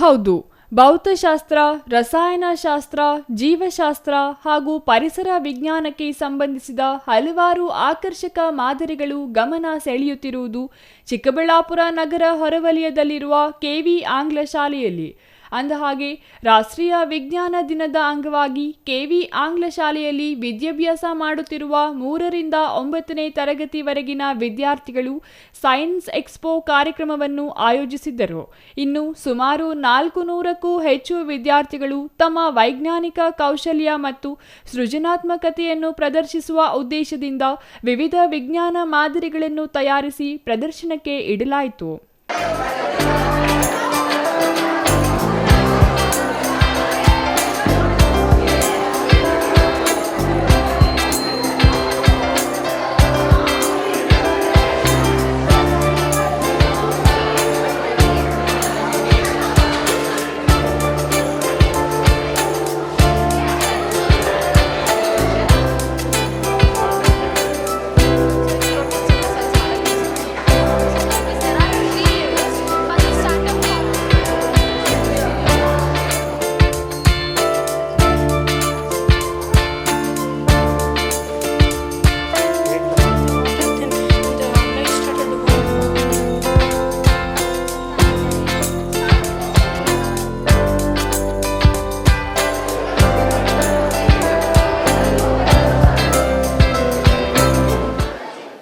ಹೌದು, ಭೌತಶಾಸ್ತ್ರ, ರಸಾಯನಶಾಸ್ತ್ರ, ಜೀವಶಾಸ್ತ್ರ ಹಾಗೂ ಪರಿಸರ ವಿಜ್ಞಾನಕ್ಕೆ ಸಂಬಂಧಿಸಿದ ಹಲವಾರು ಆಕರ್ಷಕ ಮಾದರಿಗಳು ಗಮನ ಸೆಳೆಯುತ್ತಿರುವುದು ಚಿಕ್ಕಬಳ್ಳಾಪುರ ನಗರ ಹೊರವಲಯದಲ್ಲಿರುವ ಕೆವಿ ಆಂಗ್ಲ ಶಾಲೆಯಲ್ಲಿ. ಅಂದಹಾಗೆ ರಾಷ್ಟ್ರೀಯ ವಿಜ್ಞಾನ ದಿನದ ಅಂಗವಾಗಿ ಕೆವಿ ಆಂಗ್ಲ ಶಾಲೆಯಲ್ಲಿ ವಿದ್ಯಾಭ್ಯಾಸ ಮಾಡುತ್ತಿರುವ 3ರಿಂದ 9ನೇ ತರಗತಿವರೆಗಿನ ವಿದ್ಯಾರ್ಥಿಗಳು ಸೈನ್ಸ್ ಎಕ್ಸ್ಪೋ ಕಾರ್ಯಕ್ರಮವನ್ನು ಆಯೋಜಿಸಿದ್ದರು. ಇನ್ನು ಸುಮಾರು 400ಕ್ಕೂ ಹೆಚ್ಚು ವಿದ್ಯಾರ್ಥಿಗಳು ತಮ್ಮ ವೈಜ್ಞಾನಿಕ ಕೌಶಲ್ಯ ಮತ್ತು ಸೃಜನಾತ್ಮಕತೆಯನ್ನು ಪ್ರದರ್ಶಿಸುವ ಉದ್ದೇಶದಿಂದ ವಿವಿಧ ವಿಜ್ಞಾನ ಮಾದರಿಗಳನ್ನು ತಯಾರಿಸಿ ಪ್ರದರ್ಶನಕ್ಕೆ ಇಡಲಾಯಿತು.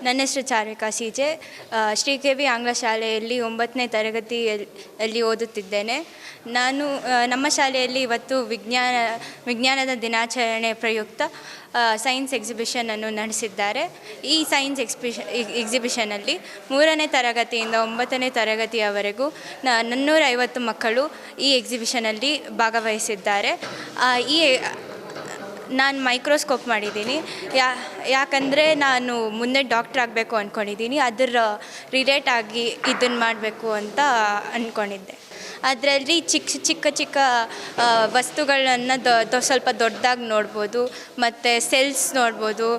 ನನ್ನ ಹೆಸರು ಚಾರುಕಾ ಸಿಜೆ. ಶ್ರೀ ಕೆವಿ ಆಂಗ್ಲ ಶಾಲೆಯಲ್ಲಿ 9ನೇ ತರಗತಿಯಲ್ಲಿ ಓದುತ್ತಿದ್ದೇನೆ. ನಮ್ಮ ಶಾಲೆಯಲ್ಲಿ ಇವತ್ತು ವಿಜ್ಞಾನದ ದಿನಾಚರಣೆ ಪ್ರಯುಕ್ತ ಸೈನ್ಸ್ ಎಕ್ಸಿಬಿಷನನ್ನು ನಡೆಸಿದ್ದಾರೆ. ಈ ಸೈನ್ಸ್ ಎಕ್ಸಿಬಿಷನಲ್ಲಿ 3ನೇ ತರಗತಿಯಿಂದ 9ನೇ ತರಗತಿಯವರೆಗೂ 450 ಮಕ್ಕಳು ಈ ಎಕ್ಸಿಬಿಷನಲ್ಲಿ ಭಾಗವಹಿಸಿದ್ದಾರೆ. ನಾನು ಮೈಕ್ರೋಸ್ಕೋಪ್ ಮಾಡಿದ್ದೀನಿ. ಯಾಕಂದರೆ ನಾನು ಮುಂದೆ ಡಾಕ್ಟ್ರ್ ಆಗಬೇಕು ಅಂದ್ಕೊಂಡಿದ್ದೀನಿ. ಅದರ ರಿಲೇಟಾಗಿ ಇದನ್ನು ಮಾಡಬೇಕು ಅಂತ ಅಂದ್ಕೊಂಡಿದ್ದೆ. ಅದರಲ್ಲಿ ಚಿಕ್ಕ ವಸ್ತುಗಳನ್ನು ಸ್ವಲ್ಪ ದೊಡ್ಡದಾಗಿ ನೋಡ್ಬೋದು, ಮತ್ತು ಸೆಲ್ಸ್ ನೋಡ್ಬೋದು.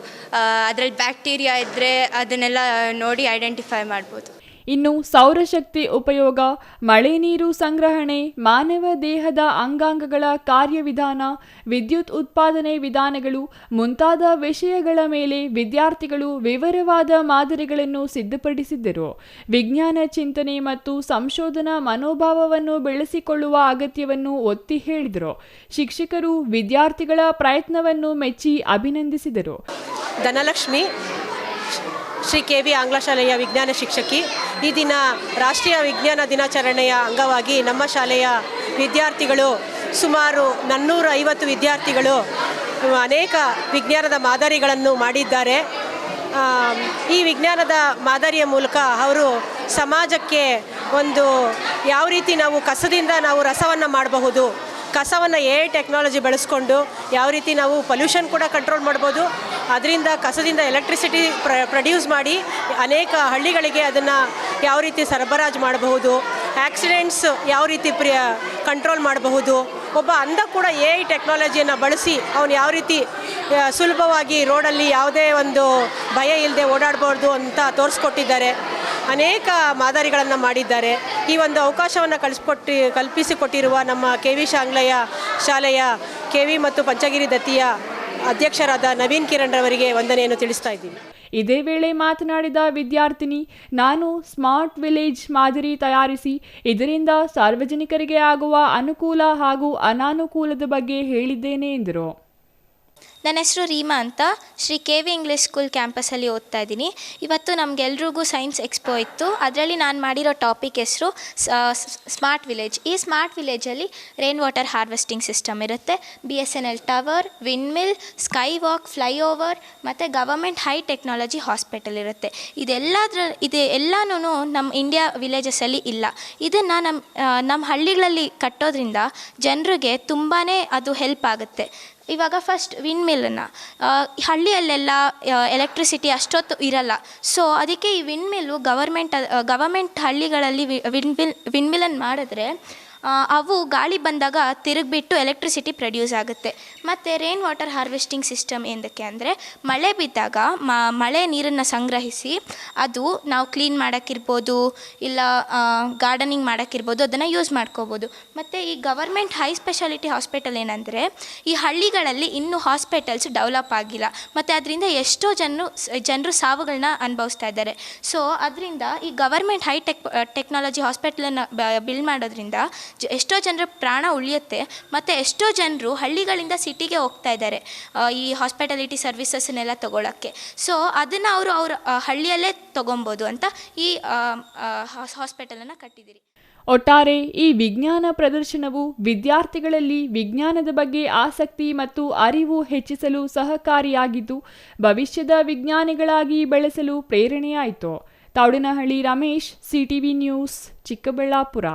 ಅದರಲ್ಲಿ ಬ್ಯಾಕ್ಟೀರಿಯಾ ಇದ್ದರೆ ಅದನ್ನೆಲ್ಲ ನೋಡಿ ಐಡೆಂಟಿಫೈ ಮಾಡ್ಬೋದು. ಇನ್ನು ಸೌರಶಕ್ತಿ ಉಪಯೋಗ, ಮಳೆ ನೀರು ಸಂಗ್ರಹಣೆ, ಮಾನವ ದೇಹದ ಅಂಗಾಂಗಗಳ ಕಾರ್ಯವಿಧಾನ, ವಿದ್ಯುತ್ ಉತ್ಪಾದನೆ ವಿಧಾನಗಳು ಮುಂತಾದ ವಿಷಯಗಳ ಮೇಲೆ ವಿದ್ಯಾರ್ಥಿಗಳು ವಿವರವಾದ ಮಾದರಿಗಳನ್ನು ಸಿದ್ಧಪಡಿಸಿದ್ದರು. ವಿಜ್ಞಾನ ಚಿಂತನೆ ಮತ್ತು ಸಂಶೋಧನಾ ಮನೋಭಾವವನ್ನು ಬೆಳೆಸಿಕೊಳ್ಳುವ ಅಗತ್ಯವನ್ನು ಒತ್ತಿ ಹೇಳಿದರು. ಶಿಕ್ಷಕರು ವಿದ್ಯಾರ್ಥಿಗಳ ಪ್ರಯತ್ನವನ್ನು ಮೆಚ್ಚಿ ಅಭಿನಂದಿಸಿದರು. ಧನಲಕ್ಷ್ಮಿ, ಶ್ರೀ ಕೆವಿ ಆಂಗ್ಲ ಶಾಲೆಯ ವಿಜ್ಞಾನ ಶಿಕ್ಷಕಿ. ಈ ದಿನ ರಾಷ್ಟ್ರೀಯ ವಿಜ್ಞಾನ ದಿನಾಚರಣೆಯ ಅಂಗವಾಗಿ ನಮ್ಮ ಶಾಲೆಯ ವಿದ್ಯಾರ್ಥಿಗಳು ಸುಮಾರು 450 ವಿದ್ಯಾರ್ಥಿಗಳು ಅನೇಕ ವಿಜ್ಞಾನದ ಮಾದರಿಗಳನ್ನು ಮಾಡಿದ್ದಾರೆ. ಈ ವಿಜ್ಞಾನದ ಮಾದರಿಯ ಮೂಲಕ ಅವರು ಸಮಾಜಕ್ಕೆ ಒಂದು ಯಾವ ರೀತಿ ನಾವು ಕಸದಿಂದ ನಾವು ರಸವನ್ನು ಮಾಡಬಹುದು, ಕಸವನ್ನು ಟೆಕ್ನಾಲಜಿ ಬಳಸ್ಕೊಂಡು ಯಾವ ರೀತಿ ನಾವು ಪೊಲ್ಯೂಷನ್ ಕೂಡ ಕಂಟ್ರೋಲ್ ಮಾಡ್ಬೋದು, ಅದರಿಂದ ಕಸದಿಂದ ಎಲೆಕ್ಟ್ರಿಸಿಟಿ ಪ್ರೊಡ್ಯೂಸ್ ಮಾಡಿ ಅನೇಕ ಹಳ್ಳಿಗಳಿಗೆ ಅದನ್ನು ಯಾವ ರೀತಿ ಸರಬರಾಜು ಮಾಡಬಹುದು, ಆಕ್ಸಿಡೆಂಟ್ಸ್ ಯಾವ ರೀತಿ ಕಂಟ್ರೋಲ್ ಮಾಡಬಹುದು, ಒಬ್ಬ ಅಂಧ ಕೂಡ ಟೆಕ್ನಾಲಜಿಯನ್ನು ಬಳಸಿ ಅವನು ಯಾವ ರೀತಿ ಸುಲಭವಾಗಿ ರೋಡಲ್ಲಿ ಯಾವುದೇ ಒಂದು ಭಯ ಇಲ್ಲದೆ ಓಡಾಡ್ಬೋದು ಅಂತ ತೋರಿಸ್ಕೊಟ್ಟಿದ್ದಾರೆ. ಅನೇಕ ಮಾದರಿಗಳನ್ನು ಮಾಡಿದ್ದಾರೆ. ಈ ಒಂದು ಅವಕಾಶವನ್ನು ಕಲ್ಪಿಸಿಕೊಟ್ಟಿರುವ ನಮ್ಮ ಕೆವಿ ಆಂಗ್ಲಯ ಶಾಲೆಯ ಕೆವಿ ಮತ್ತು ಪಂಚಗಿರಿ ದತ್ತಿಯ ಅಧ್ಯಕ್ಷರಾದ ನವೀನ್ ಕಿರಣ್ ರವರಿಗೆ ವಂದನೆಯನ್ನು ತಿಳಿಸ್ತಾ ಇದ್ದೀನಿ. ಇದೇ ವೇಳೆ ಮಾತನಾಡಿದ ವಿದ್ಯಾರ್ಥಿನಿ, ನಾನು ಸ್ಮಾರ್ಟ್ ವಿಲೇಜ್ ಮಾದರಿ ತಯಾರಿಸಿ ಇದರಿಂದ ಸಾರ್ವಜನಿಕರಿಗೆ ಆಗುವ ಅನುಕೂಲ ಹಾಗೂ ಅನಾನುಕೂಲದ ಬಗ್ಗೆ ಹೇಳಿದ್ದೇನೆ ಎಂದರು. ನನ್ನ ಹೆಸರು ರೀಮಾ ಅಂತ, ಶ್ರೀ ಕೆವಿ ಇಂಗ್ಲೀಷ್ ಸ್ಕೂಲ್ ಕ್ಯಾಂಪಸಲ್ಲಿ ಓದ್ತಾ ಇದ್ದೀನಿ. ಇವತ್ತು ನಮಗೆಲ್ರಿಗೂ ಸೈನ್ಸ್ ಎಕ್ಸ್ಪೋ ಇತ್ತು. ಅದರಲ್ಲಿ ನಾನು ಮಾಡಿರೋ ಟಾಪಿಕ್ ಹೆಸರು ಸ್ಮಾರ್ಟ್ ವಿಲೇಜ್. ಈ ಸ್ಮಾರ್ಟ್ ವಿಲೇಜಲ್ಲಿ ರೈನ್ ವಾಟರ್ ಹಾರ್ವೆಸ್ಟಿಂಗ್ ಸಿಸ್ಟಮ್ ಇರುತ್ತೆ, BSNL tower, windmill, skywalk, flyover ಮತ್ತು ಗವರ್ಮೆಂಟ್ ಹೈ ಟೆಕ್ನಾಲಜಿ ಹಾಸ್ಪಿಟಲ್ ಇರುತ್ತೆ. ಇದೆಲ್ಲನೂ ನಮ್ಮ ಇಂಡಿಯಾ ವಿಲೇಜಸಲ್ಲಿ ಇಲ್ಲ. ಇದನ್ನು ನಮ್ಮ ಹಳ್ಳಿಗಳಲ್ಲಿ ಕಟ್ಟೋದ್ರಿಂದ ಜನರಿಗೆ ತುಂಬಾ ಅದು ಹೆಲ್ಪ್ ಆಗುತ್ತೆ. ಇವಾಗ ಫಸ್ಟ್ ವಿಂಡ್ ಮಿಲ್ಲನ್ನು ಹಳ್ಳಿಯಲ್ಲೆಲ್ಲ ಎಲೆಕ್ಟ್ರಿಸಿಟಿ ಅಷ್ಟೊತ್ತು ಇರಲ್ಲ. ಸೊ ಅದಕ್ಕೆ ಈ ವಿಂಡ್ ಮಿಲ್ಲು ಗವರ್ಮೆಂಟ್ ಹಳ್ಳಿಗಳಲ್ಲಿ ವಿಂಡ್ ಮಿಲ್ಲನ್ನು ಮಾಡಿದ್ರೆ ಅವು ಗಾಳಿ ಬಂದಾಗ ತಿರುಗಿಬಿಟ್ಟು ಎಲೆಕ್ಟ್ರಿಸಿಟಿ ಪ್ರೊಡ್ಯೂಸ್ ಆಗುತ್ತೆ. ಮತ್ತು ರೈನ್ ವಾಟರ್ ಹಾರ್ವೆಸ್ಟಿಂಗ್ ಸಿಸ್ಟಮ್ ಏನಕ್ಕೆ ಅಂದರೆ ಮಳೆ ಬಿದ್ದಾಗ ಮಳೆ ನೀರನ್ನು ಸಂಗ್ರಹಿಸಿ ಅದು ನಾವು ಕ್ಲೀನ್ ಮಾಡೋಕ್ಕಿರ್ಬೋದು, ಇಲ್ಲ ಗಾರ್ಡನಿಂಗ್ ಮಾಡೋಕ್ಕಿರ್ಬೋದು, ಅದನ್ನು ಯೂಸ್ ಮಾಡ್ಕೋಬೋದು. ಮತ್ತು ಈ ಗವರ್ಮೆಂಟ್ ಹೈ ಸ್ಪೆಷಾಲಿಟಿ ಹಾಸ್ಪಿಟಲ್ ಏನಂದರೆ ಈ ಹಳ್ಳಿಗಳಲ್ಲಿ ಇನ್ನೂ ಹಾಸ್ಪಿಟಲ್ಸ್ ಡೆವಲಪ್ ಆಗಿಲ್ಲ ಮತ್ತು ಅದರಿಂದ ಎಷ್ಟೋ ಜನರು ಸಾವುಗಳನ್ನ ಅನುಭವಿಸ್ತಾ ಇದ್ದಾರೆ. ಸೊ ಅದರಿಂದ ಈ ಗವರ್ಮೆಂಟ್ ಹೈ ಟೆಕ್ನಾಲಜಿ ಹಾಸ್ಪಿಟಲನ್ನು ಬಿಲ್ಡ್ ಮಾಡೋದ್ರಿಂದ ಎಷ್ಟೋ ಜನರ ಪ್ರಾಣ ಉಳಿಯುತ್ತೆ ಮತ್ತು ಎಷ್ಟೋ ಜನರು ಹಳ್ಳಿಗಳಿಂದ ಸಿಟಿಗೆ ಹೋಗ್ತಾ ಇದ್ದಾರೆ ಈ ಹಾಸ್ಪಿಟಾಲಿಟಿ ಸರ್ವಿಸಸ್ನೆಲ್ಲ ತೊಗೊಳಕ್ಕೆ. ಸೊ ಅದನ್ನು ಅವ್ರ ಹಳ್ಳಿಯಲ್ಲೇ ತೊಗೊಬೋದು ಅಂತ ಈ ಹಾಸ್ಪಿಟಲನ್ನು ಕಟ್ಟಿದ್ದೀರಿ. ಒಟ್ಟಾರೆ ಈ ವಿಜ್ಞಾನ ಪ್ರದರ್ಶನವು ವಿದ್ಯಾರ್ಥಿಗಳಲ್ಲಿ ವಿಜ್ಞಾನದ ಬಗ್ಗೆ ಆಸಕ್ತಿ ಮತ್ತು ಅರಿವು ಹೆಚ್ಚಿಸಲು ಸಹಕಾರಿಯಾಗಿದ್ದು ಭವಿಷ್ಯದ ವಿಜ್ಞಾನಿಗಳಾಗಿ ಬೆಳೆಸಲು ಪ್ರೇರಣೆಯಾಯಿತು. Thoudanahalli Ramesh, CTV news, Chikkaballapur.